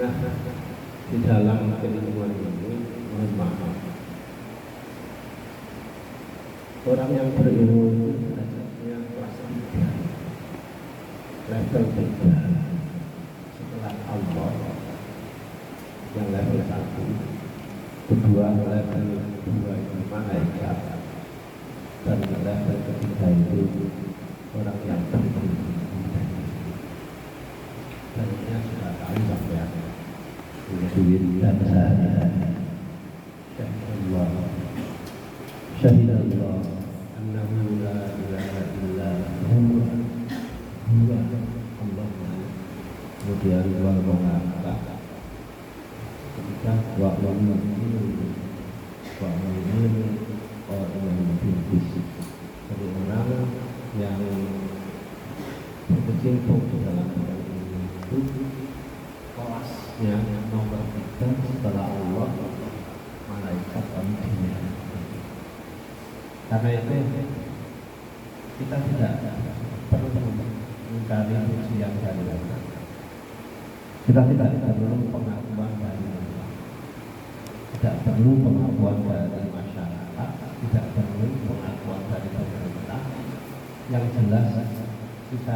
Nah, di dalam keilmuan ini, mohon maaf, orang yang berilmu itu derajatnya kelas 3, level 3 setelah Allah, yang level 1, kedua level 2 itu malaikat, dan level ketiga itu orang yang berilmu. Dan ini sudah tahu sampai duit dan sehari-hari. Syahidallah annahu la ilaha illa huwa Allah. Kemudian wal malaikah, ketika wa mu'minun orang bil fisik, jadi orang yang berkecimpung di dalam ilmu itu kelasnya nomor 3 setelah Allah, malaikat, manusia. Karena itu kita tidak perlu mencari ujian dari Allah. Kita tidak perlu pengakuan dari Allah, tidak perlu pengakuan dari masyarakat, tidak perlu pengakuan dari pemerintah. Yang jelas kita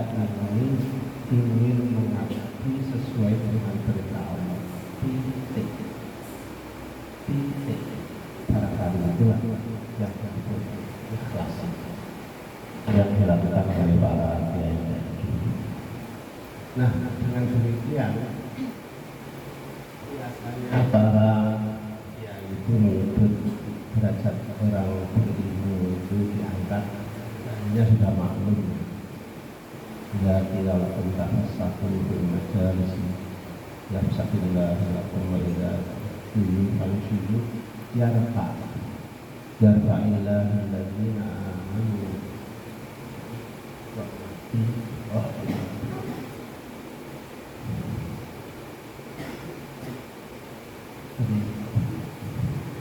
ingin mengabdi sesuai dengan perintah Allah. Titik. Barangkali itulah yang disebut ikhlas yang dilakukan oleh para kiai. Nah, dengan demikian biasanya para kiai itu menyebut derajat orang berilmu itu diangkat, hanya sudah maklum. Ya kira tentang satu majalis ya bismillah alhamdulillah ini manusia yarfa illalladzina amanu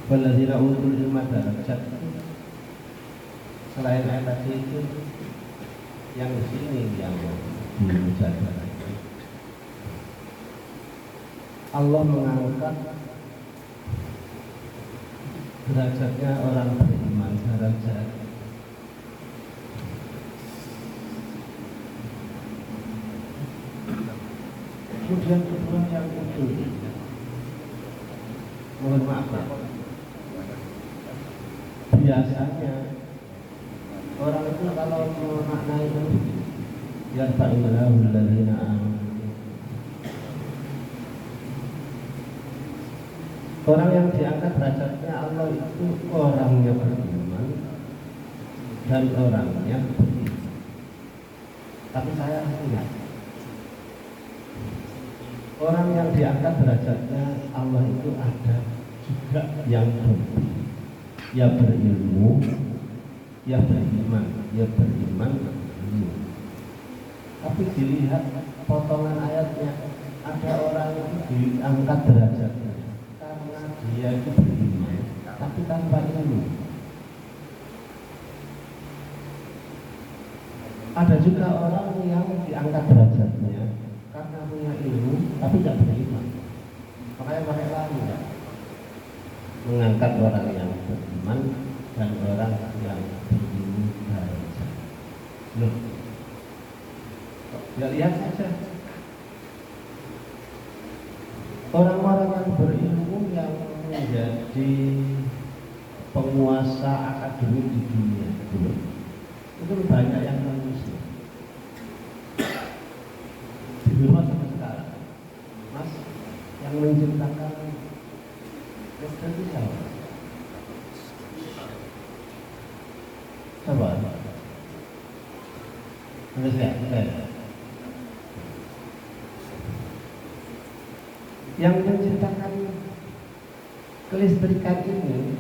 walladzina utul ilma darajat. Selain ayat tadi itu, yang di sini yang dimujadah, Allah mengangkat derajatnya orang beriman, derajat kemudian kedua yang usul. Mohon maaf, biasanya orang itu kalau memaknai itu yarfa'illahu alladzina amanu, orang yang diangkat derajatnya Allah itu orangnya beriman dan orangnya beriman. Tapi saya ingat, orang yang diangkat derajatnya Allah itu ada juga yang lebih, ya berilmu, ya beriman, Tapi dilihat potongan ayatnya, ada orang itu diangkat derajatnya karena dia itu beriman, tapi tanpa ilmu. Ada juga orang yang diangkat derajatnya karena punya ilmu, tapi tidak beriman. Makanya pakai lagi ya, mengangkat orang yang beriman dan orang yang berilmu derajat. Loh, ya lihat saja orang-orang yang berilmu yang menjadi penguasa akademik di dunia itu banyak yang manusia di rumah sampai sekarang. Mas, yang menciptakan Kristen itu siapa? Coba yang menciptakan kelistrikan ini,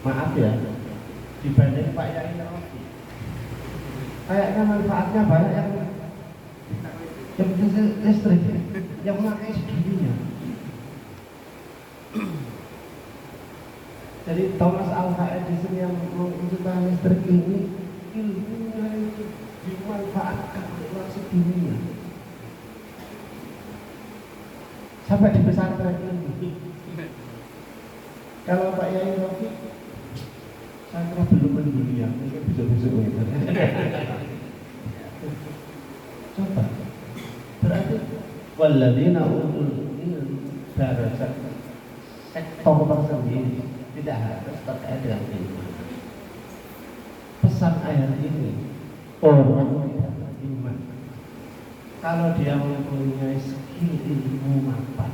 maaf ya, dibanding Pak Yai Rofi, kayaknya manfaatnya banyak yang listrik ya, yang memakai segininya. Jadi Thomas Alva Edison yang menciptakan listrik ini, ilmunya itu dimanfaatkan oleh sedunia. sampai di pesantren ini. Kalau Pak Yai Rofi, saya kira belum mendunia, mungkin besok-besok itu. Coba, berarti walladzina utul ilm darajat sektor tersendiri tidak harus terkait dengan iman. Pesan ayat ini, orang tidak beriman kalau dia mempunyai skill ilmu mapan,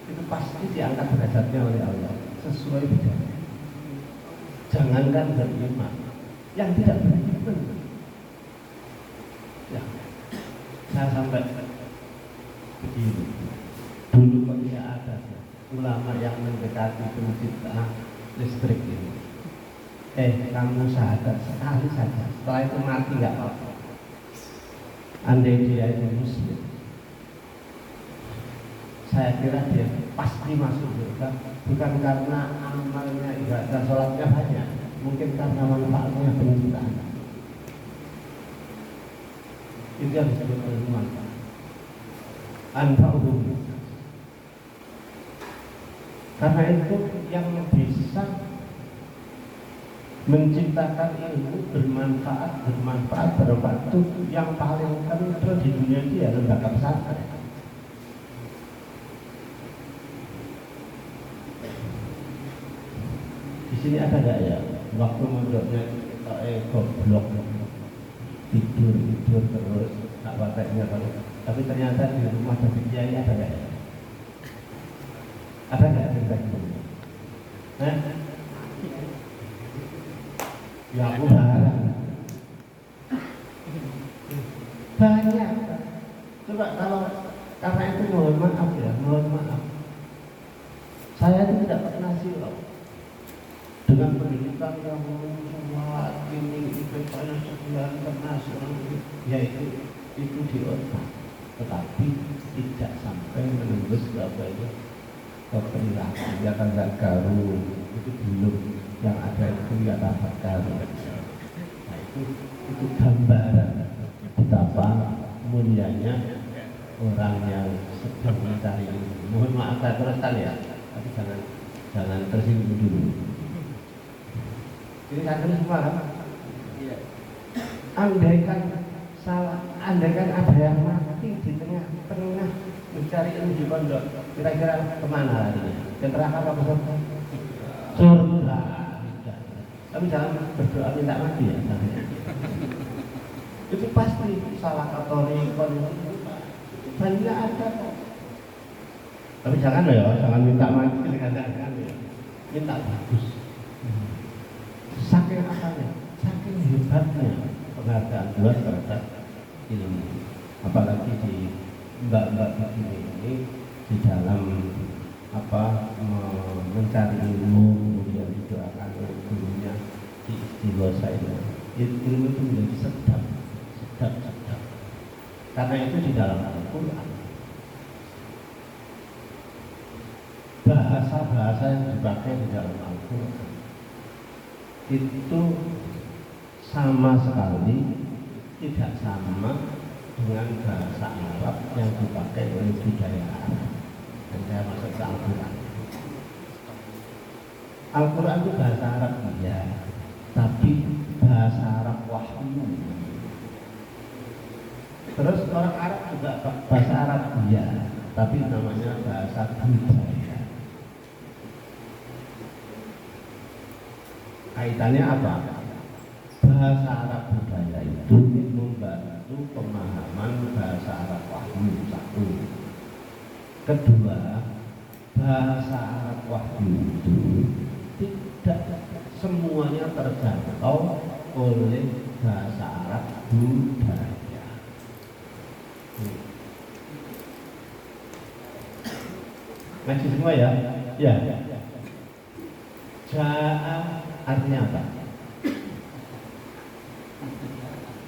itu pasti diangkat derajatnya oleh Allah sesuai bidangnya. Jangankan beriman, yang tidak beriman, ya, saya sampai begini. Dulu ketika ada ulama yang mendekati pencipta listrik ini, kamu sadar sekali saja, setelah itu mati nggak apa-apa. Andai dia itu muslim, saya kira dia pasti masuk surga, bukan karena amalnya ibadah sholatnya banyak, mungkin karena manfaatnya penciptaan. Itu yang disebut oleh manfaat. Anfa'uhum. Karena itu yang bisa menciptakan ilmu bermanfaat itu yang paling kental di dunia ini ya lembaga pesantren. Di sini ada nggak ya waktu mondoknya goblok tidur terus nggak prakteknya kalau, tapi ternyata di rumah jadi kiai ada nggak ya? Ada nggak cerita itu? Ya aku harap banyak. Coba kalau karena itu mohon maaf ya, mohon maaf. Saya itu tidak pernah silau dengan pendidikan yang mencuat ini IPK-nya sekian internasional, yaitu itu di otak, tetapi tidak sampai menembus berapa itu ke perilaku. Ya kan nggak garu itu belum, yang ada itu ya dapat garu. Nah itu gambaran betapa mulianya orang yang sedang mencari ilmu. Mohon maaf saya teruskan ya, tapi jangan tersinggung dulu. Ini kan semua kan? Iya. Andaikan ada yang mati di tengah mencari ilmu di pondok, kira-kira kemana larinya? Ke neraka apa ke surga? Surga. Tapi jangan berdoa minta mati ya. Itu pasti salah katolik, banyak ada kok. Tapi jangan jangan minta mati, jangan ya. Minta bagus. Saking apanya, saking hebatnya penghargaan Tuhan terhadap ilmu. Apalagi di mbak-mbak begini ini di dalam mencari ilmu, kemudian didoakan oleh gurunya di istighosah ilmu itu menjadi sedap. Karena itu di dalam Al-Quran bahasa yang dipakai di dalam Al-Quran itu sama sekali tidak sama dengan bahasa Arab yang dipakai oleh budaya Arab. Dan saya masuk ke Al-Quran. Al-Quran itu bahasa Arab ya, tapi bahasa Arab wahyu. Terus orang Arab juga bahasa Arab ya, tapi namanya bahasa budaya. Kaitannya apa? Bahasa Arab budaya itu membantu pemahaman bahasa Arab wahyu satu. Kedua, bahasa Arab wahyu itu tidak semuanya terjangkau oleh bahasa Arab budaya. Ngaji semua ya? Ya. Ja'a artinya apa?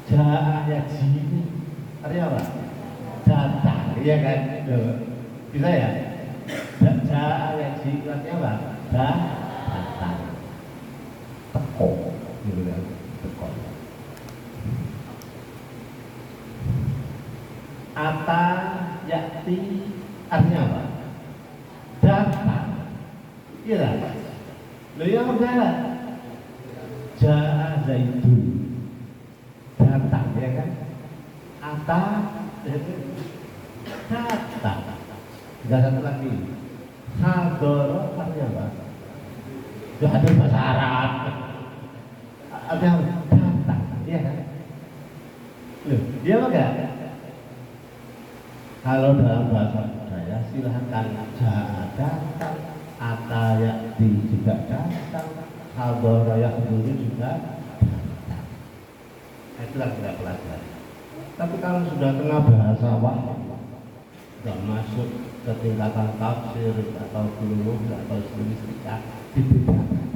Ja'a yajibu artinya apa? Datang, iya kan? Bisa ya? Ja'a yajibu artinya apa? Datang, teko, gitu kan? Teko. Ata yakti artinya apa? ata datang. Enggak satu lagi. Hadoro artinya apa? Itu ada bahasa Arab. Ada datang, iya kan? Loh, dia apa enggak? Kalau dalam bahasa budaya silahkan datang, ata ya'ti juga datang, hadoro ya'duru juga datang. Itulah kita pelajari. Tapi kalau sudah kena bahasa wahyu, sudah masuk ke tingkatan tafsir atau ulum atau stilistika, dibedakan.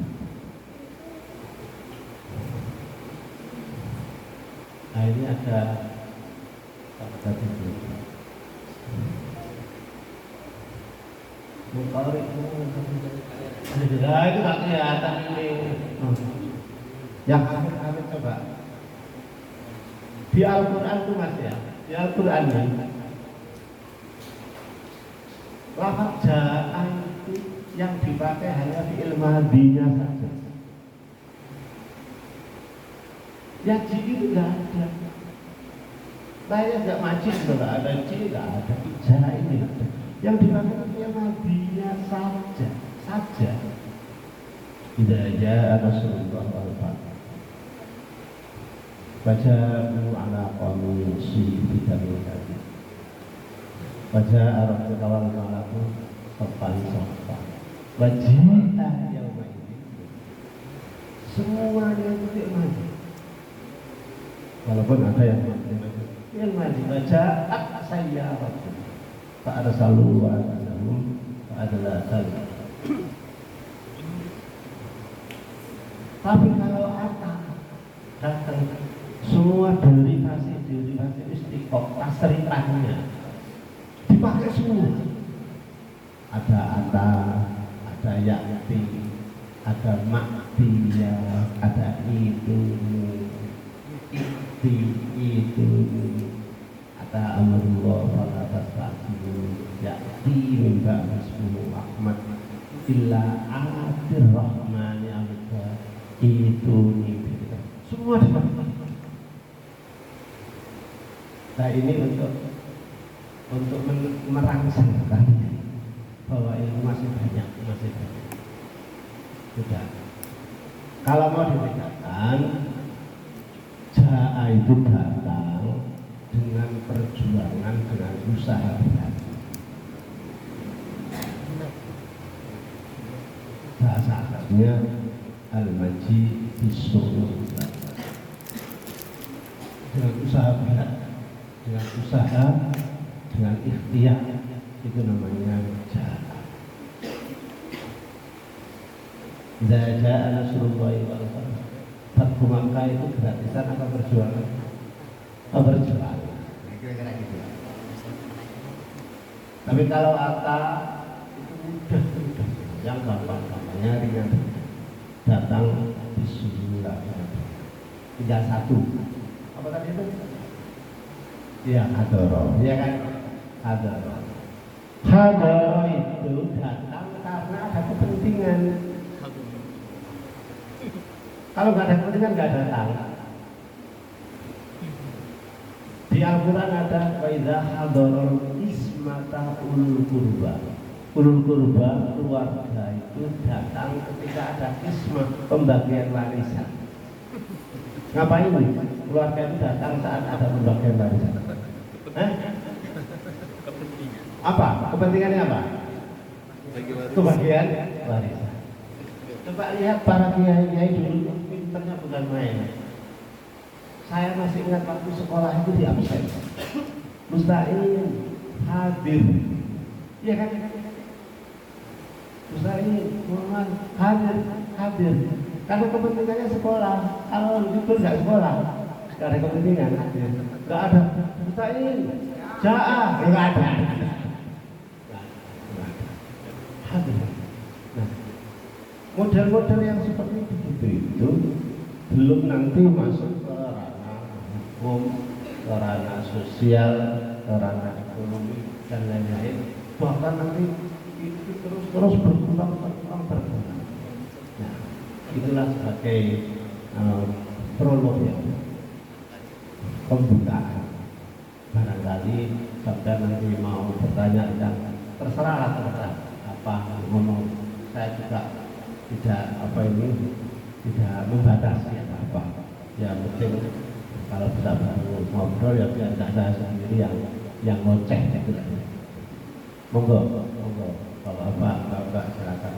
Nah ini ada tadi mukarik itu tak kelihatan ini. Yang amit coba di Al-Quran itu mas ya, di Al-Quran ini lafaz ja'a itu yang dipakai hanya fi'il madhinya saja. Ya ji itu nggak ada. Saya nggak majid nggak ada, ji nggak ada. Ja'a ini yang dipakai fi'il madhinya saja. Tidak aja Rasulullah SAW. Baca ala qamisi bidami tadi. Baca Arab kawan malaku sopan. Wajibah yauma ini. Semuanya itu mati. Walaupun ada yang mati. Yang mati baca as-sayyarat. Fa arsalu wa arsalum fa adla salam. Tapi kalau datang semua derivasi istiqoq tasrifahnya dipakai semua. Ada ata, ada yakti, ada maktiya, ada itu, ada amrullah wala tasfa'u yakti min ba'dismu Ahmad illa atir rahmani amika itu semua dipakai. Nah ini untuk merangsang kalian bahwa ilmu masih banyak. Sudah. Kalau mau dibedakan, ja'a itu datang dengan perjuangan, dengan usaha berat. Bahasa Arabnya al-maji bisul, dengan usaha berat, dengan usaha, dengan ikhtiar, itu namanya ja'a. Ja'a Nasrullah wal fath. Fathu Makkah itu gratisan apa perjuangan? Perjuangan. Kira-kira gitu. Tapi kalau ata itu mudah. Yang gampang-gampangnya ringan. Datang bismillah. Tinggal satu. Apa tadi itu? Ya, hadoro. Ya kan? Hadoro. Hadoro itu datang karena ada kepentingan. Kalau nggak ada kepentingan nggak datang. Di Al-Quran ada wa idza hadara ismata ulul qurba. Ulul qurba keluarga itu datang ketika ada ismah, pembagian warisan. Ngapain ini? Keluarga itu datang saat ada pembagian warisan. Apa? Kepentingannya apa? Kebagian warisan. Coba lihat para kiai-kiai dulu, pinternya bukan main. Saya masih ingat waktu sekolah itu di absen. Musta'in hadir. Iya kan? Musta'in, Muhammad hadir. Karena kepentingannya sekolah. Kalau libur nggak sekolah, nggak ada kepentingan hadir. Nggak ada. Musta'in, ja'a, nggak ada. Hadir. Nah, model-model yang seperti itu belum nanti masuk ke ranah hukum, ke ranah sosial, ke ranah ekonomi dan lain-lain. Bahkan nanti itu terus berkembang. Nah, itulah sebagai prolog ya, pembukaan. barangkali sampai nanti mau bertanya yang terserah apa ngomong, saya juga tidak tidak membatasi apa yang penting kalau bisa baru ngobrol ya biar saya sendiri yang ngoceh gitu. Monggo kalau Bapak silakan.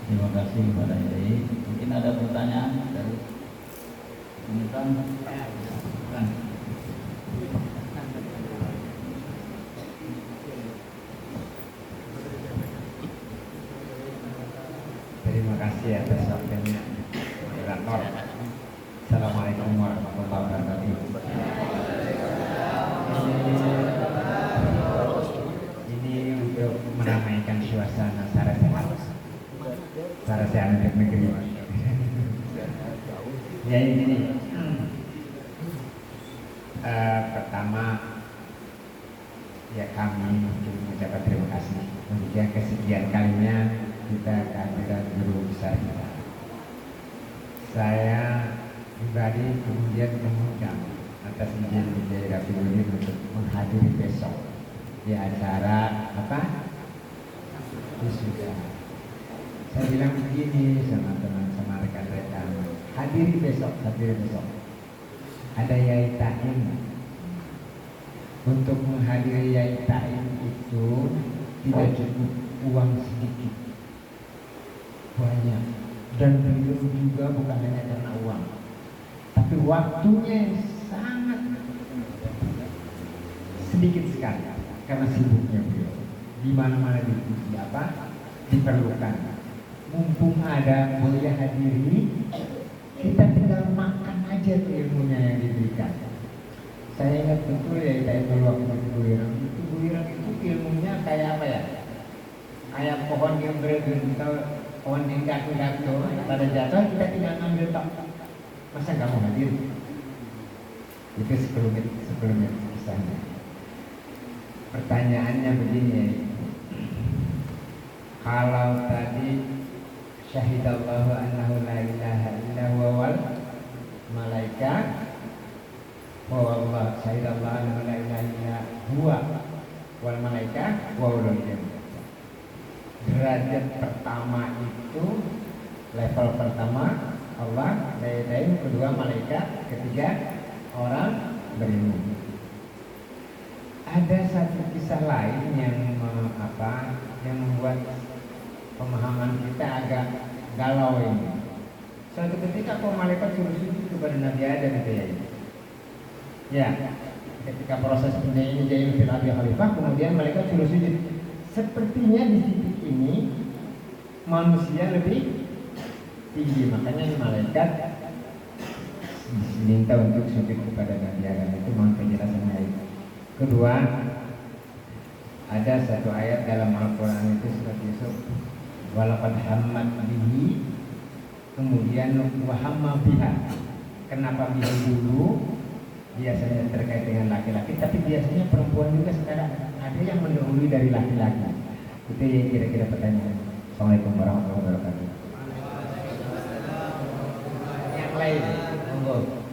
Terima kasih kepada Yai. Mungkin ada pertanyaan dari teman-teman. Terima kasih atas waktunya moderator. Assalamualaikum warahmatullahi wabarakatuh. Ini untuk meramaikan suasana Sarasehan untuk negeri. Ya ini pertama ya kami mengucapkan terima kasih untuk yang kesekian kalinya kita kehadiran guru besar kita. Saya pribadi kemudian mengundang atas izin Kiai Rafiuddin untuk menghadiri besok di acara apa? Wisuda. Saya bilang begini sama teman sama rekan-rekan, hadiri besok. Ada Yai Ta'im. Untuk menghadiri Yai Ta'im itu tidak cukup uang sedikit, banyak. Dan beliau juga bukan hanya karena uang, tapi waktunya yang sangat sedikit sekali karena sibuknya beliau. Di mana-mana diperlukan. Mumpung ada boleh hadiri, kita tinggal makan aja tuh ilmunya yang diberikan. Saya ingat betul ya dulu waktu di Buirang itu ilmunya kayak apa ya? Kayak pohon yang berbentuk pohon yang jatuh pada jatuh kita tinggal ngambil tok. Masa nggak mau hadir? Itu sebelumnya kisahnya. Pertanyaannya begini, kalau tadi syahidallahu annahu la ilaha illa huwa wal malaikat wa wallah syahidallahu annahu la ilaha illa huwa wal malaikat wa ulul ilmi. Derajat pertama itu level pertama Allah, kedua malaikat, ketiga orang berilmu. Ada satu kisah lain yang membuat pemahaman kita agak galau ini. Suatu ketika kaum malaikat suruh sujud kepada Nabi Adam itu ya. Ketika proses penjahit bin Abi Khalifah, kemudian malaikat suruh sujud. Sepertinya di titik ini manusia lebih tinggi, makanya malaikat diminta untuk sujud kepada Nabi Adam. Itu mohon penjelasannya itu. Kedua, ada satu ayat dalam Al-Quran itu surat Yusuf, walaqad hammat bihi, kemudian wahamma biha. Kenapa bihi dulu? Biasanya terkait dengan laki-laki, tapi biasanya perempuan juga sekarang ada yang mendahului dari laki-laki. Itu yang kira-kira pertanyaan. Assalamualaikum warahmatullahi wabarakatuh. Yang lain, monggo.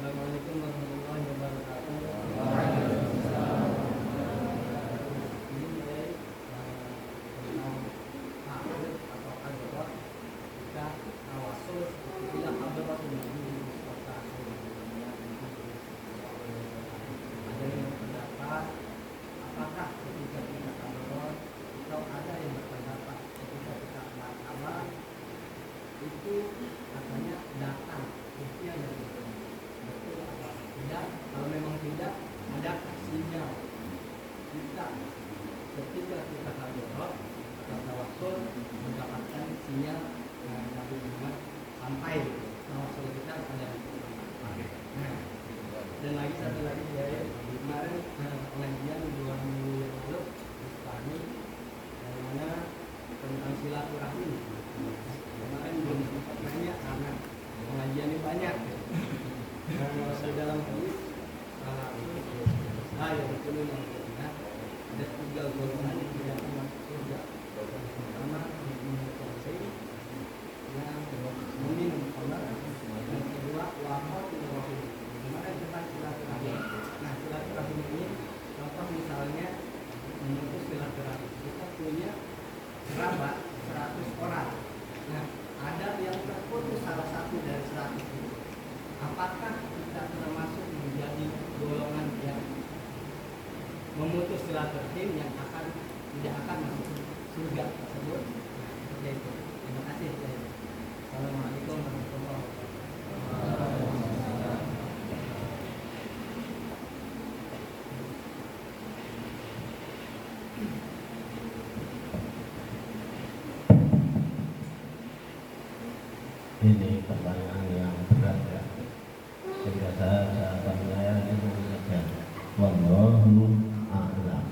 Assalamualaikum warahmatullahi wabarakatuh. Itu katanya datang, buktinya yang betul apa tidak. Kalau memang tidak ada sinyal kita ketika kita hadroh atau tawassul mendapatkan sinyal Nabi Muhammad sampai tawassul kita pada dan lagi satu lagi ya kemarin pengajian 2 minggu yang lalu kami yang mana tentang silaturahmi pejabat 100 orang. Nah, ada yang terputus salah satu dari 100 itu. Apakah kita termasuk menjadi golongan yang memutus silaturahim yang tidak akan masuk surga tersebut? Nah, seperti itu. Terima kasih. Assalamualaikum warahmatullahi wabarakatuh. Ini pertanyaan yang berat ya, sehingga saya ini saja. Wallahu a'lam.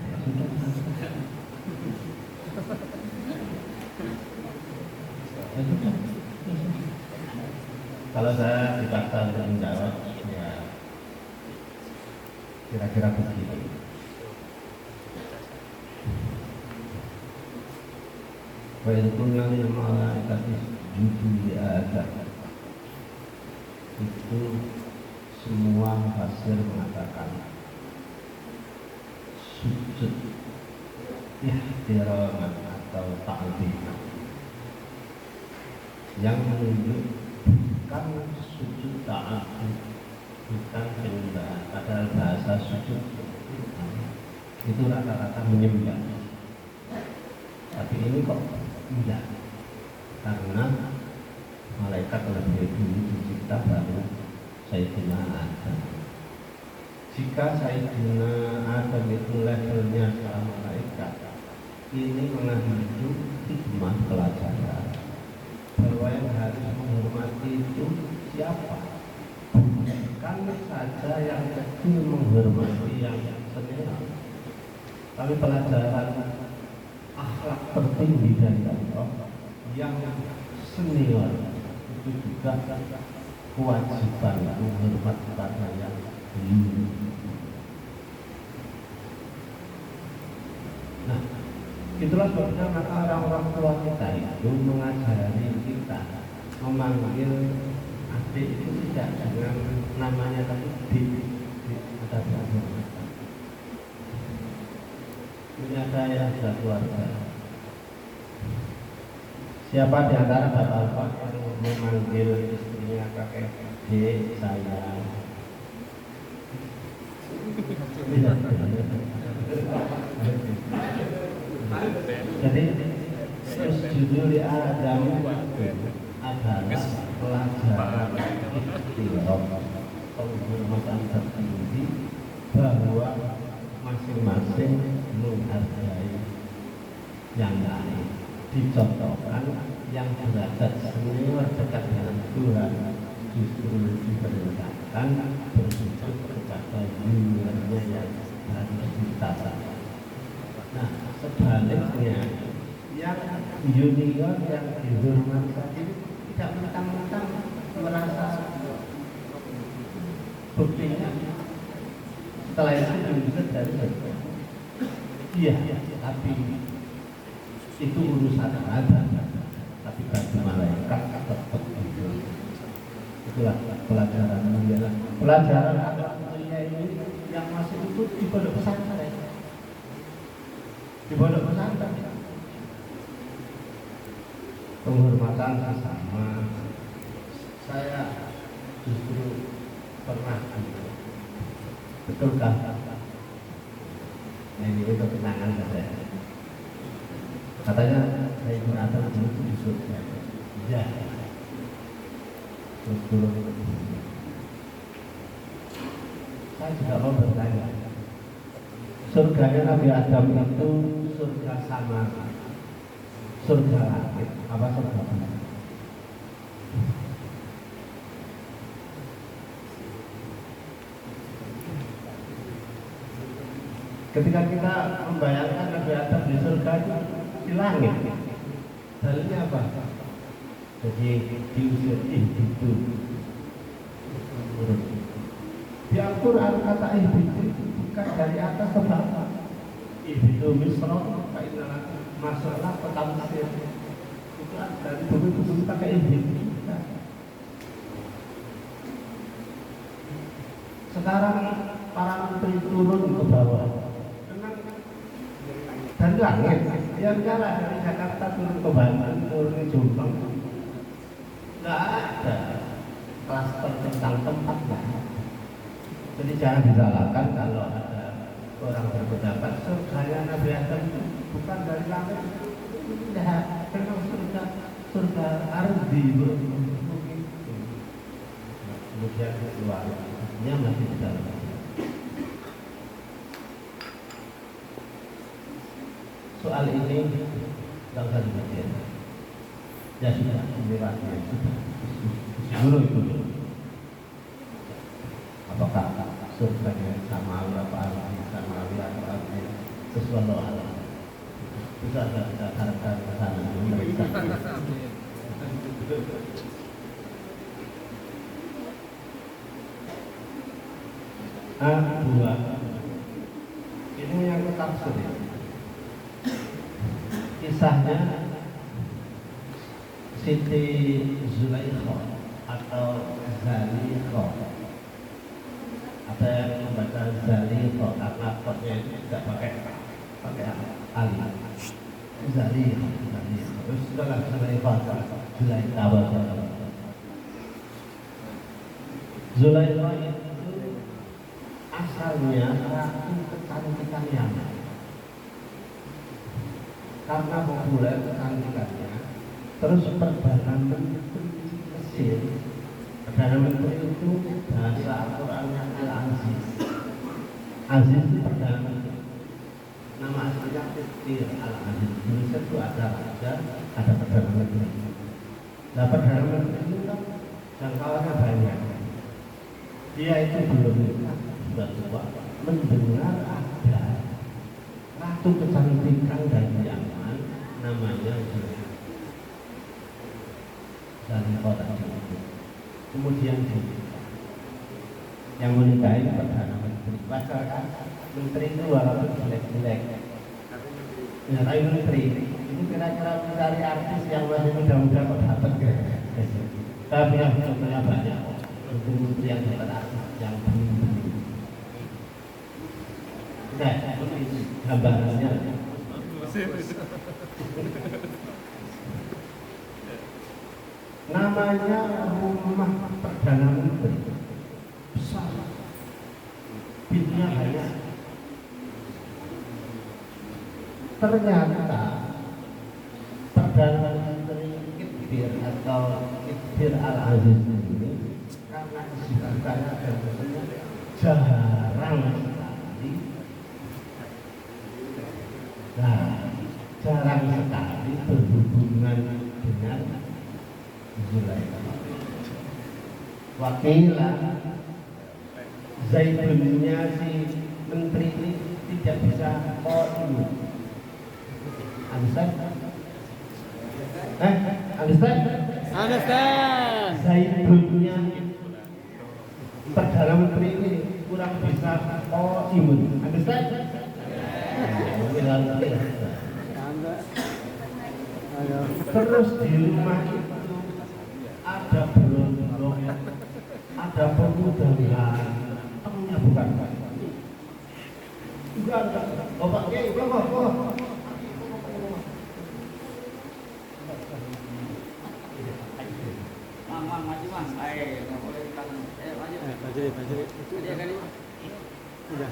Kalau saya dipaksa untuk menjawab, ya kira-kira begini. Wa idh qulna lil malaikati isjudu li Adam. Itu semua mufassir mengatakan sujud ihtiraman atau ta'ziman, yang menunjukkan sujud ta'zim, bukan penyembahan. Padahal bahasa sujud itu rata-rata menyembah, tapi ini kok enggak, karena malaikat lebih dulu dicipta baru Sayyidina Adam. Jika Sayyidina Adam itu levelnya seorang malaikat, ini mengandung hikmah pelajaran bahwa yang harus menghormati itu siapa? Bukan saja yang kecil menghormati yang senior, tapi pelajaran akhlak tertinggi dari Allah yang senior itu juga kewajiban menghormat kepada yang dulu. Nah, itulah sebabnya maka orang-orang tua kita itu mengajari kita memanggil adik itu tidak dengan namanya tapi ada penghormatan. Punya saya ada keluarga. Siapa di antara bapak-bapak yang memanggil istrinya kakek dek saya? Jadi terus judul Adam adalah pelajaran ikhtiar penghormatan tertinggi bahwa masing-masing menghargai yang lain, dicontohkan yang derajat senior dekat dengan Tuhan justru diperintahkan bersujud kepada juniornya yang harus ditata. Nah, sebaliknya yang junior yang dihormati tadi tidak mentang-mentang merasa buktinya setelah itu diusir dari saya. Iya, tapi itu urusan ada, tapi bagi malaikat tetap itu. Itulah pelajaran mulia. Pelajaran agama mulia ini yang masih ikut di pondok pesantren. Di pondok pesantren penghormatan sesama. Saya justru pernah betulkah? Nah, ini itu kenangan saya. Katanya Sayyidina Adam dulu di surga. Iya. Terus turun ke bumi. Saya juga mau bertanya. Surganya Nabi Adam itu surga sama, surga langit, apa surga bumi? Ketika kita membayangkan Nabi Adam di surga itu di langit, dalilnya apa? Jadi diusir itu. Di Al-Quran kata ihbitu bukan dari atas ke bawah. Ihbitu misro, kainlah masalah petamsir. Bukan dari bumi pakai ihbitu. Sekarang para menteri turun ke bawah dari langit, ya Jangan kalah dari Jakarta turun ke Banten, turun ke Jombang. Nggak ada klaster tentang tempat lah. Jadi jangan disalahkan kalau ada orang berpendapat surganya Nabi Adam bukan dari langit. Tidak, memang surga ardi mungkin. Kemudian keluarnya masih di dalam. Soal ini tidak usah dipikir. Ya sudah, lewatnya sudah. Guru itu. Apakah surganya samawi apa alam samawi atau alam sesuatu alam? Bisa kita harapkan ke sana mereka. Dua. Ini yang tafsir. Kisahnya Siti Zulaikha atau Zalikha. Ada yang membaca Zalikha karena kodnya itu tidak pakai alif. Zalikha. Terus dalam Zulaikha Zulaikha itu asalnya ratu kecantikan Yaman. Karena populer kecantikannya, terus Perdana Menteri Mesir. Perdana Menteri itu bahasa Al-Qurannya Al-Aziz. Aziz itu Perdana Menteri. Nama aslinya Tir Al-Aziz. Indonesia itu ada Perdana Menteri. Nah, Perdana Menteri itu kan jangkauannya banyak. Dia itu belum sudah tua mendengar ada ratu kecantikan dari Yaman namanya Zalikha tadi. Kemudian yang menikahi Perdana Menteri. Wajar kan? Menteri itu walaupun jelek-jelek. Ya, tapi menteri itu kira-kira mencari artis yang masih muda-muda kok dapat kan? Tapi yang contohnya banyak. Menteri yang dapat artis yang bening-bening. Nah, ini gambarannya. Namanya rumah Perdana Menteri besar, pintunya banyak. Ternyata Perdana Menteri Kitbir atau Kitbir Al-Aziz ini karena kesibukannya dan tentunya jarang sekali. Nah, jarang sekali berhubungan dengan Zulaikha. Wakilah Zaidunnya si menteri ini tidak bisa ini. Understand? Understand. Zaidunnya Perdana Menteri ini kurang bisa imun. Understand? Terus di rumah itu ada berondong, ada pemuda-pemudian, temennya bukan. Enggak. Bapak Kiai, bapak. Mang, maju mas. Nggak boleh di belakang. Maju. Maju. Dia kali. Udah.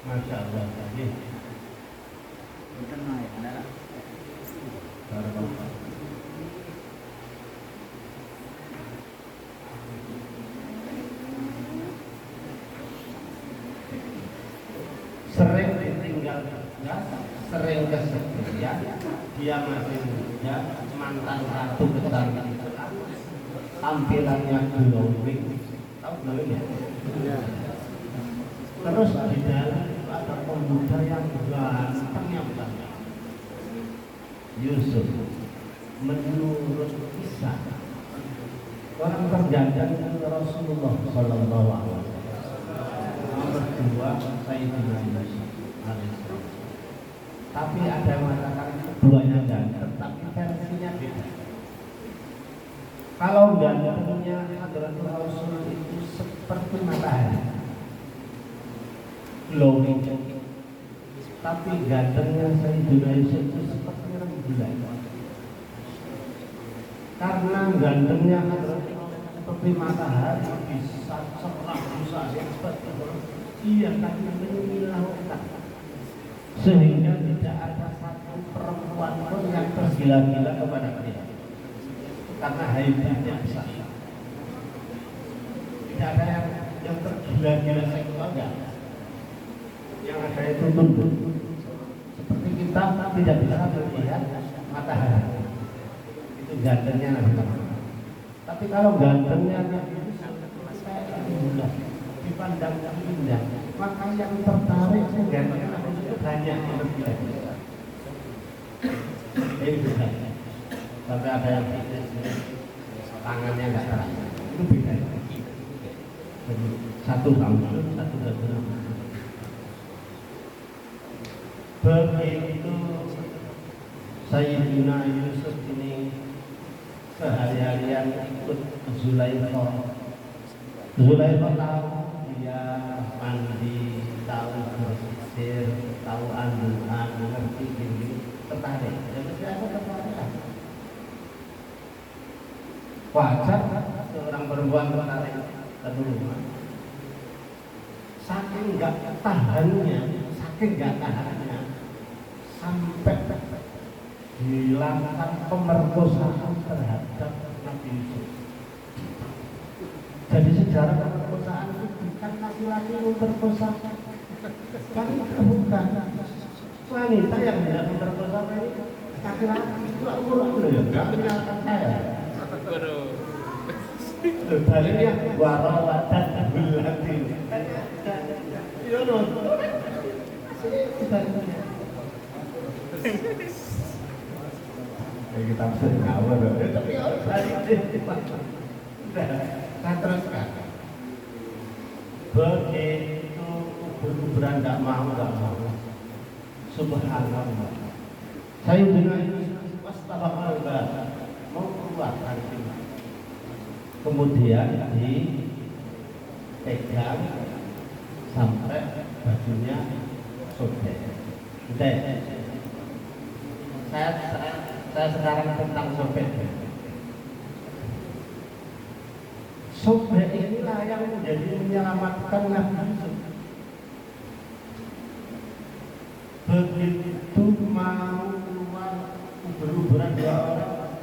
Masya Allah. Bukan naik, ada. Sering ditinggal, sering kesepian, dia masih muda, mantan ratu kecantikan, tampilannya glowing, tahu glowing ya? Terus di dalam ada pemuda yang gantengnya banyak. Yusuf menurut kisah orang tergantung Rasulullah Sallallahu Alaihi Wasallam. Nomor 2 Sayyidina Yusuf alaihissalam. Tapi ada yang mengatakan keduanya ganteng, tapi versinya beda. Kalau gantengnya Hadratul Rasul itu seperti matahari. glowing. Tapi gantengnya Sayyidina Yusuf itu seperti orang gila. Karena gantengnya seperti matahari bisa cerah, bisa seperti iya tapi menyilaukan, sehingga tidak ada satu perempuan pun yang tergila-gila kepada dia karena haibatnya besar. Tidak ada yang tergila-gila seksual, enggak. Yang ada itu tunduk. Seperti kita tidak bisa melihat matahari. Itu gantengnya Nabi Muhammad. Tapi kalau gantengnya Nabi itu sangat indah, dipandang indah, maka yang tertarik gantengnya Nabi itu banyak yang bergila-gila. Ini beda. Sampai ada yang tangannya nggak terasa. Itu beda. Satu rambut, satu rambut. Begitu Sayyidina Yusuf ini sehari-harian ikut Zulaikha. Zulaikha tahu dia mandi, tahu bersisir, tahu anduan, ngerti gini, tertarik. Jadi aku tertarik. Wajar seorang perempuan tertarik ke rumah. Saking nggak tahannya, sampai dilakukan pemerkosaan terhadap Nabi Yusuf. Jadi sejarah pemerkosaan itu bukan laki-laki memperkosa, kan bukan wanita yang tidak memperkosa ini laki-laki. Itu aku ya, nggak menyalahkan saya. Baliknya warawatan berarti. Iya loh. Kita bisa ngawur, tapi harus saya teruskan. Begitu berkuburan nggak mau. Subhanallah. Saya dengan Astagfirullah mau keluar dari sini. Kemudian dipegang sampai bajunya sobek. Saya sekarang tentang sobek. Sobek inilah yang menjadi menyelamatkan Nabi Yusuf. Begitu mau keluar uber-uberan dua orang,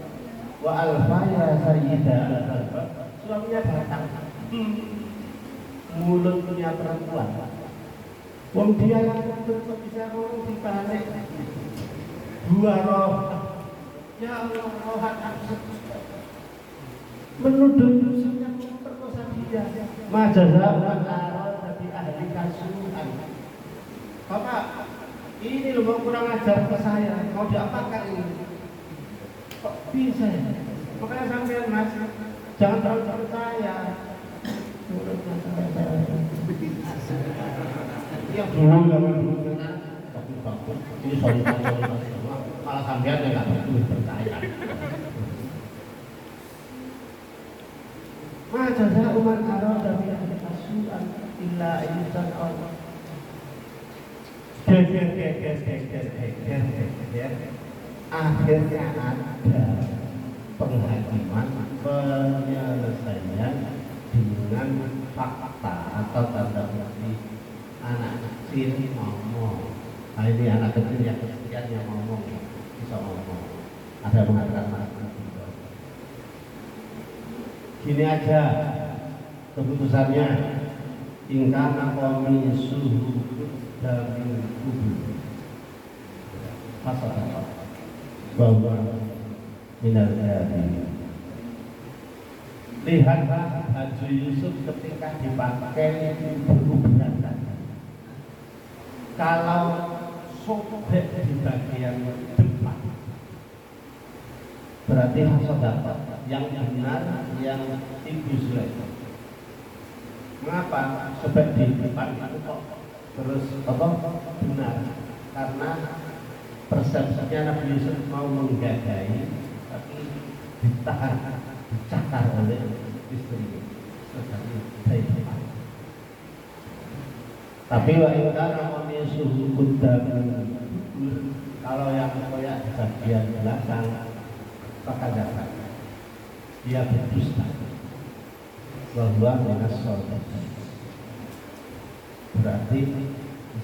wa alfaya sayyidah al-albab, suaminya datang. Mulutnya perempuan. Wong dia yang bisa ngomong dibalik. Dua roh. Ya Allah, rohan menuduh Yusuf yang memperkosa dia. Majazah dari ahli kasuhan. Bapak, ini loh mau kurang ajar ke saya. Mau diapakan ini? Kok bisa ya? Makanya sampean Mas, jangan terlalu percaya. Yang dulu tapi bagus. Ini sorry malah sampean yang nggak betul percaya. Majalah umat Arab dari ahli kasuhan illa insan Allah. Akhirnya ada penghakiman penyelesaian dengan fakta atau tanda bukti. Anak kecil ngomong. Nah, ini anak kecil yang kesekian yang ngomong bisa ngomong. Ada yang mengatakan gini aja keputusannya, ingkana qawmi suhu dari kubur masalah bahwa minal jadi. Lihatlah baju Yusuf ketika dipakai beruberan tadi. Kalau sobek di bagian depan, berarti dapat yang benar yang Ibu Zulaikha. Mengapa sobek di depan itu kok terus benar? Karena persepsinya Nabi Yusuf mau menggadai, tapi ditahan, dicakar oleh istri. Tapi wa ingkar namanya suhu kudam, kalau yang koyak di bagian belakang maka dapat dia berdusta bahwa minas sodat, berarti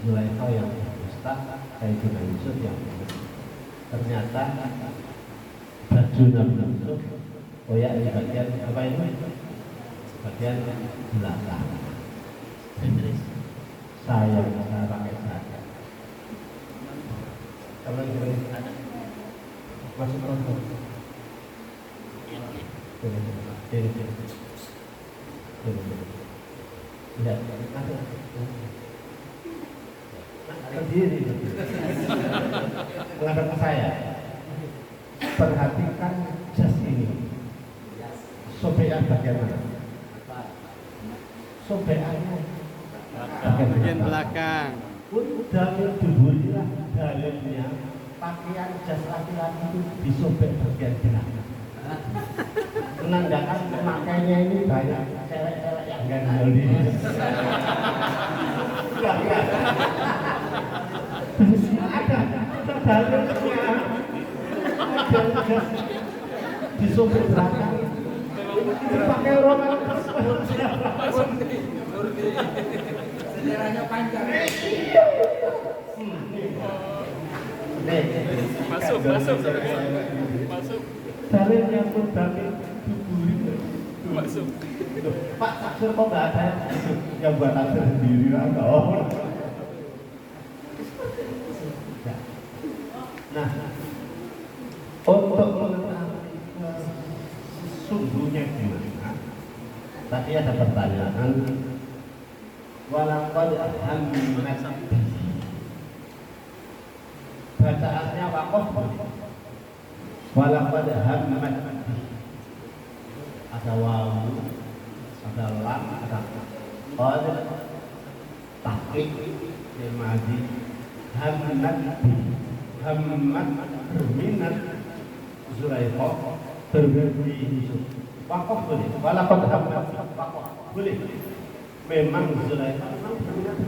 Zulaikha yang berdusta, Sayyidina Yusuf yang berdusta. Ternyata baju Nabi Yusuf koyak di bagian apa ini? Bagian belakang. Saya pakai saya. Kalau ini ada masuk kontrol. Tidak, berdiri. Menghadap ke saya. Perhatikan jas ini. Sobekan bagian mana? Sobekannya bagian belakang. Dalil diburilah dalilnya pakaian jas laki-laki itu disobek bagian belakang. Menandakan pemakainya ini banyak cewek-cewek yang gandul di ada dalilnya disobek belakang dipakai orang Sejarahnya panjang. Masuk. Dalil yang berdalil diburi. Masuk. Pak taksir kok nggak ada yang buat taksir sendiri atau? Nah, untuk mengetahui sesungguhnya gimana? Tadi ada pertanyaan. Walaqad hammat bacaannya waqaf. Walaqad hammat ada wawu, ada lam, ada qad, tahqiq fil madhi. Hammat berminat Zulaikha bermimpi Yusuf. Waqaf boleh. Walaqad hammat waqaf boleh. Memang Zulaikha memang berminat.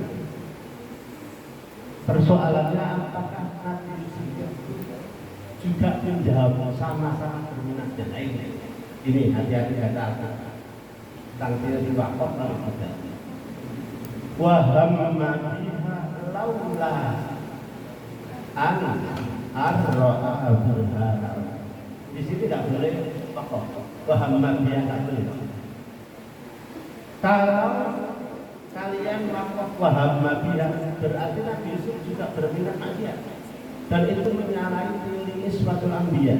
Persoalannya apakah Nabi Yusuf juga menjawab sama-sama berminat dan lain-lain. Ini hati-hati kata tentang teori wakaf kalau tidak. Wa hamma biha laula an arra'a burhana. Di sini tidak boleh wakaf. Wa hamma biha tidak boleh. Kalau kalian wakaf wa hamma biha berarti Nabi Yusuf juga berminat maksiat. Dan itu menyalahi teori iswatul anbiya.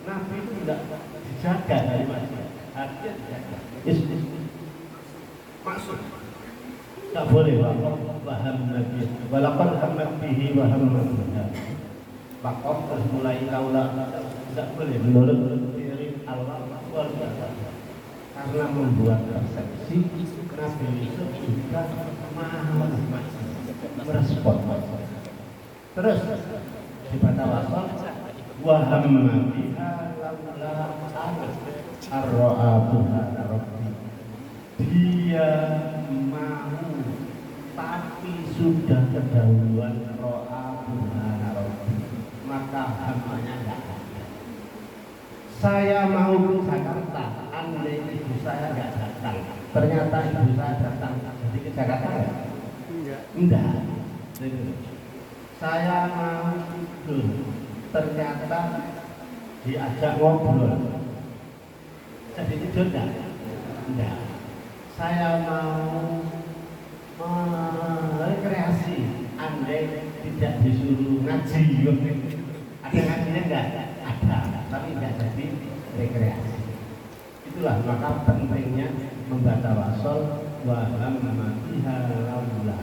Nabi itu tidak dijaga dari maksiat, artinya dijaga. Maksud tak boleh waham Nabi. Walaupun hamad bihi waham Nabi. Wakaf terus mulai kaulah tidak boleh menurut teori Allah luar biasa. Karena membuat persepsi Nabi Yusuf juga merespon. Terus dibaca wasal waham biha laula arra'a burhana rabbi. Dia mau tapi sudah kedahuluan ro'a burhana rabbi, maka hamanya tidak ada. Saya mau ke Jakarta, andai ibu saya nggak datang, ternyata ibu saya datang, jadi ke Jakarta ya? Enggak. Saya mau tidur, ternyata diajak ngobrol, jadi tidur enggak. Saya mau rekreasi, andai tidak disuruh ngaji. Ada ngajinya enggak? Ada, tapi enggak jadi rekreasi. Itulah maka pentingnya membaca wasol wa hamma biha laula.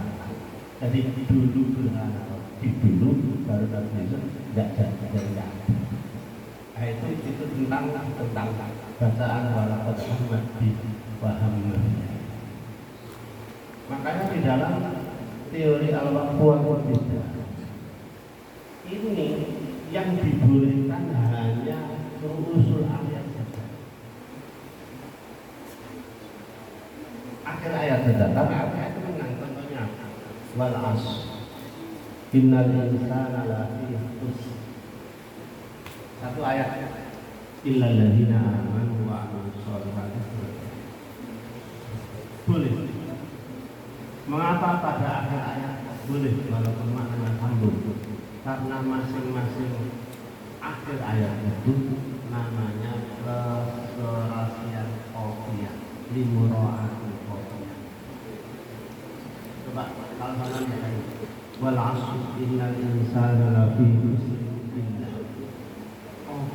Jadi dulu berharap dulu baru Nabi Yusuf enggak jadi. Nah, itu tentang bacaan walaqad hammat bihi wa hamma. Makanya di dalam teori al-waqfu ini yang dibolehkan hanya usul ayat saja. Akhir ayat saja, tapi ayat itu menang contohnya. wal 'ashr innal insana lafi khusr. Satu ayat illal ladzina amanu wa 'amilus sholihati. Boleh. Mengapa pada akhir ayat boleh walaupun maknanya sambung? Karena masing-masing akhir ayat itu namanya keserasian qofiyah, limura'atul qofiyah. Coba kalau halalnya kayak wal 'ashr innal insana lafi khusr illa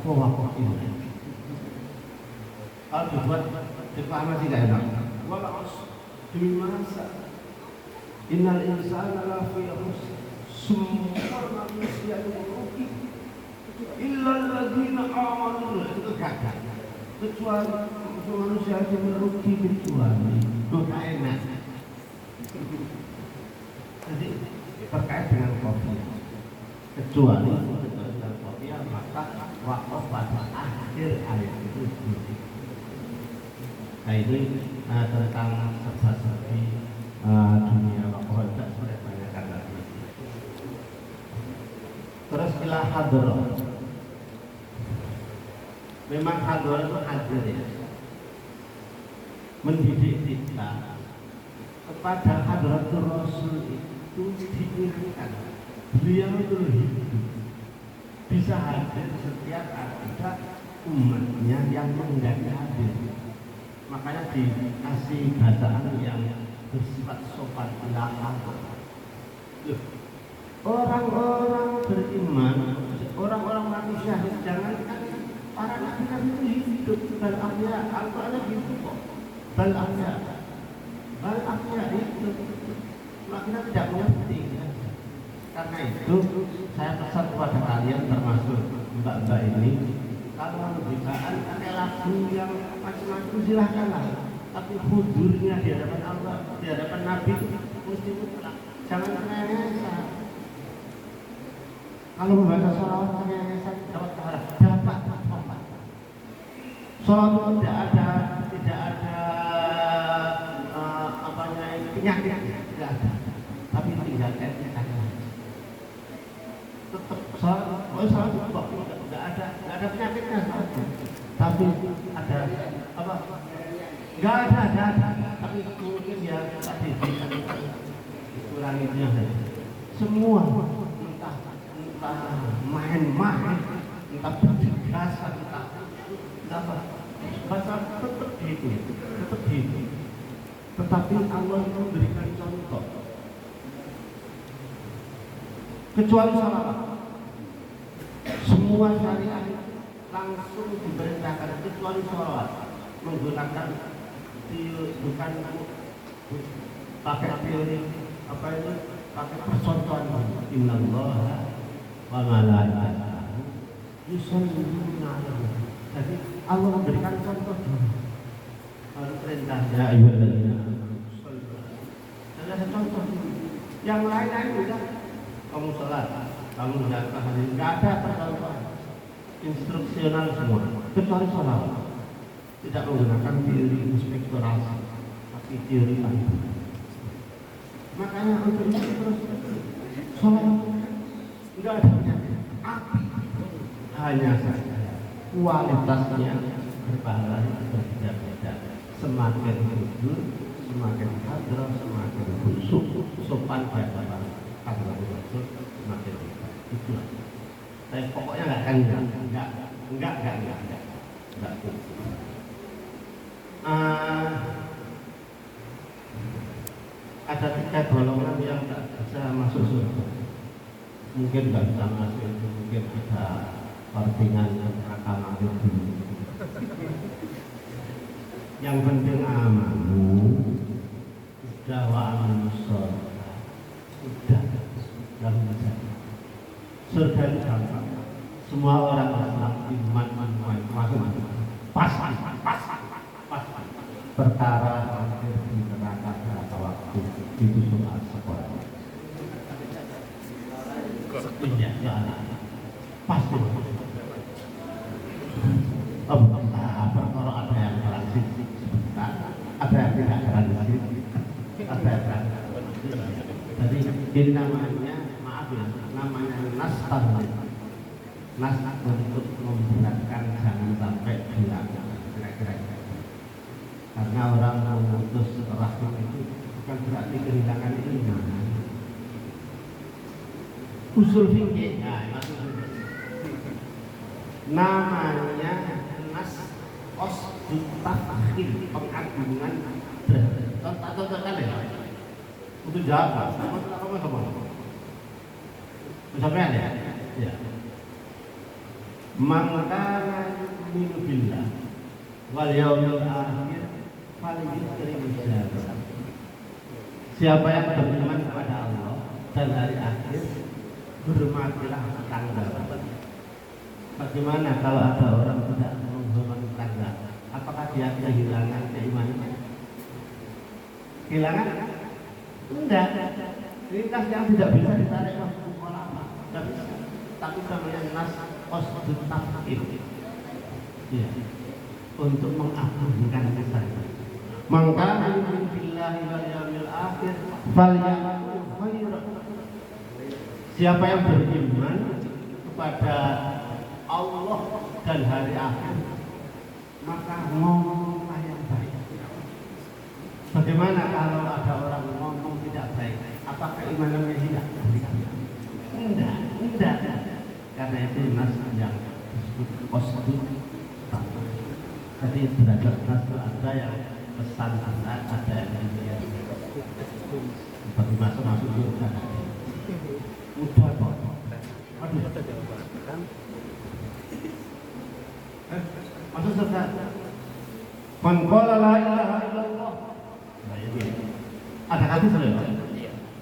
qofiyah. Kalau dibuat dipahami tidak enak. Wal 'ashr demi masa innal insana lafi khusr, semua manusia itu merugi illal ladzina amanu, itu gagal. Kecuali manusia itu merugi kecuali doa enak. Jadi terkait dengan qofiyah, kecuali dengan qofiyah maka wakaf pada akhir ayat itu. Nah ini tentang serba-serbi dunia wakaf tidak sebenarnya banyak kata. Terus ilah hadrah. Memang hadrah itu hadir ya, mendidik kita kepada hadratul Rasul itu diingatkan beliau itu hidup, bisa hadir setiap ada umatnya yang menjadi hadir. Makanya dikasih bacaan yang bersifat sopan ilahah. Orang-orang beriman, orang-orang manusia, jangankan para nabi itu hidup bal ahya, Al-Qur'an gitu kok. Bal ahya itu maknanya tidak mengerti. Karena itu saya pesan kepada kalian termasuk mbak-mbak ini, kalau pembicaraan pakai lagu yang macam-macam silahkanlah, tapi hudurnya di hadapan Allah, di hadapan Nabi mesti mutlak. Jangan terengah-engah. Kalau membaca sholawat terengah-engah dapat pahala, dapat apa? Sholawat tidak ada penyakit, tidak ada. Tapi tinggal etika. Tetap sholawat tidak ada penyakitnya, tapi ada apa? Nggak ada. Tapi mungkin ya tadi kurangnya semua entah main-main, entah berjasa, entah apa, bahasa tetap gitu. Tetapi Allah memberikan contoh. Kecuali salawat, semua syariat langsung diperintahkan kecuali salawat, menggunakan bukan pakai teori apa itu, pakai percontohan. Innallaha wa malaikatahu yusholluna 'alan. Jadi Allah memberikan contoh dulu. Kalau perintahnya ayyuhalladzina amanu ada contoh. Yang lain-lain udah kamu salat, kamu zakat, enggak ada percontohan. Instruksional semua, kecuali salawat. Tidak menggunakan teori inspektorasi, tapi teori tadi. Makanya untuk itu terus salawat enggak ada penyakit. Api hanya saja kualitasnya berpahala berbeda-beda. Semakin jujur, semakin hadrah, semakin khusyuk, sopan di hadapan hadratul Rasul, semakin baik. Itulah. Tapi pokoknya enggak. Ada 3 golongan yang tak bisa masuk surga. Mungkin nggak bisa masuk itu, mungkin ada pertingan rakaman itu. Yang penting amanu, udah wa amilus sholihati, udah lalu saja. Surga itu gampang. Semua orang Islam iman masuk pas. Perkara di neraka berapa waktu itu soal sekolah. Iya, pasti. Perkara ada yang transit sebentar, ada yang tidak transit, ada yang transit. Jadi Jadi namanya, maaf ya, namanya nas tahlil. Nas untuk memberatkan jangan sampai hilang, kira-kira. Karena orang memutus rahim itu bukan berarti kehilangan iman. Usul fikih, namanya nas qasdut tafkhim, pengagungan contoh-contohkan ya. Untuk jawab, kamu sampai ya? Ya. Maka yu'minu billah wal yaumil akhir falyukrim jazaah. Siapa yang beriman kepada Allah dan hari akhir, hormatilah tetangga. Bagaimana kalau ada orang tidak menghormati tetangga? Apakah dia kehilangan keimanan? Kehilangan? Enggak. Perintah yang tidak bisa ditarik masuk ulama. Tapi namanya nas qasdut tafkhim. Ya. Untuk mengagungkan kesana. Maka yu'minu billahi wal yaumil akhir falyaqul khairan. Siapa yang beriman kepada Allah dan hari akhir, maka ngomonglah yang baik. Bagaimana kalau ada orang ngomong tidak baik? Apakah imannya hilang? Tidak. Karena itu nas yang disebut qasdut tafkhim. Jadi derajat nas ada yang pesan ada yang demikian. Bagi masuk surga. Mudah kok. Aduh. Masuk surga. Man qala la ilaha illallah. Nah, ini. Ada hadis loh.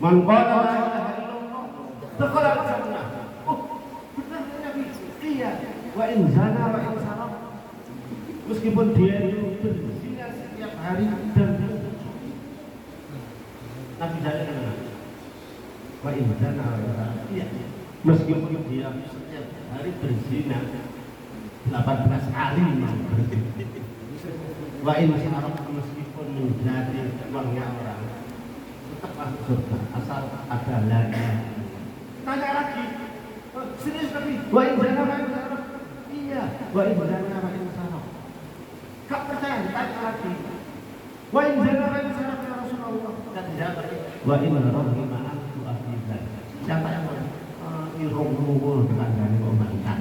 Man qala la ilaha illallah dakhala al-jannah. Oh, benar Nabi. Iya. Wa in zana wa in saraf. Meskipun dia itu berzina setiap hari dan Nabi jalan wa in zana wa in saraf. Iya. Meskipun dia setiap hari berzina 18 kali wa in saraf, meskipun menjadi uangnya orang tetap masuk surga asal ada lagi. Tanya lagi, serius tapi wa in zana wa in saraf. Iya, wa in zana wa in saraf. Kak percaya, tanya lagi. Wa in zana wa in saraf ya Rasulullah. Dan jawab wa in rahima antu afizan. Siapa yang irung-irung dengan dari pemerintahan.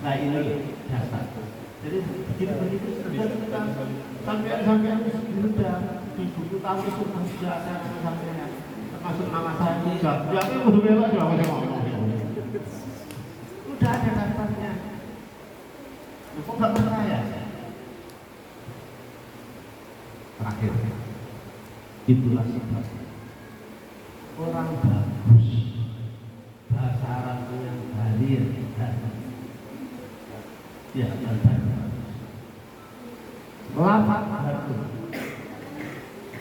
Nah ini dasar. Jadi begitu sampai sudah di buku tahu itu sudah ada sampai termasuk nama saya juga. Ya itu udah bela juga ngomong. Udah ada daftarnya. Kok nggak percaya? Terakhir, itulah sebab orang bagus bahasa Arabnya yang hadir dan ya lafaz baru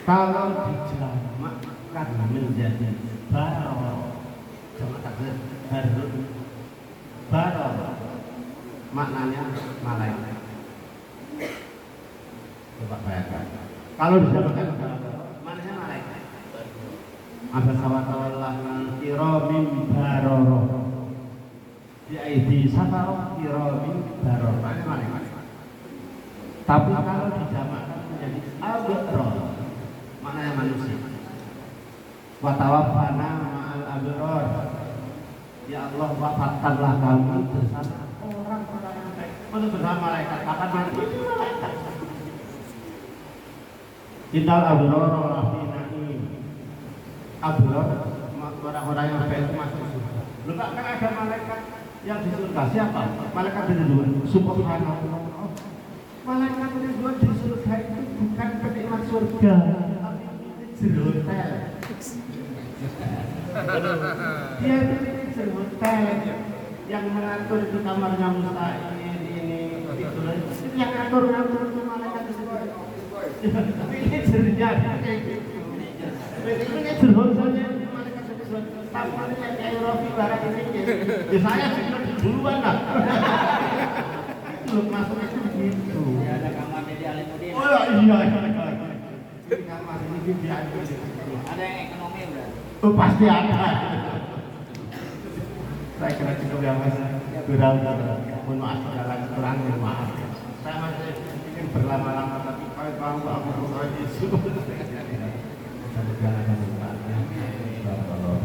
kalau dijamakkan menjadi baro, jamak taksir baro maknanya malaikat. Coba bayangkan kalau dijamakkan maknanya malaikat. Ada sawatawallah kiramin baroro di safaro kiramin baroro malaikat. Tapi kalau dijamakkan menjadi abrar maknanya manusia. Wa tawaffana ma'al abrar. Ya Allah, wafatkanlah kami bersama orang-orang yang baik. Maksud bersama malaikat. Kapan mati? Malaikat. Innal abrar lafi na'im. Abrar orang-orang yang baik masuk surga. Lupa kan ada malaikat yang di surga. Siapa? Malaikat Ridwan. Subhanallah. Malaikat Ridwan di surga itu bukan penikmat surga, tapi manajer hotel. Dia itu manajer hotel yang mengatur itu kamarnya mustahil ini itu yang ngatur itu malaikat itu. Manajernya manajer hotelnya malaikat itu. Tamunya kayak Rofi barang ini. Ya saya sih duluan lah. Belum masuk itu begitu. Ya ada kamar di Alimuddin. Oh iya. Ini kamar ini bibian. Ada yang ekonomi berarti. Oh pasti ada. Saya kira cukup ya mas. Kurang. Mohon maaf segala kurang mohon maaf. Saya masih ingin berlama-lama tapi kalau aku bersoal Yesus. Kalau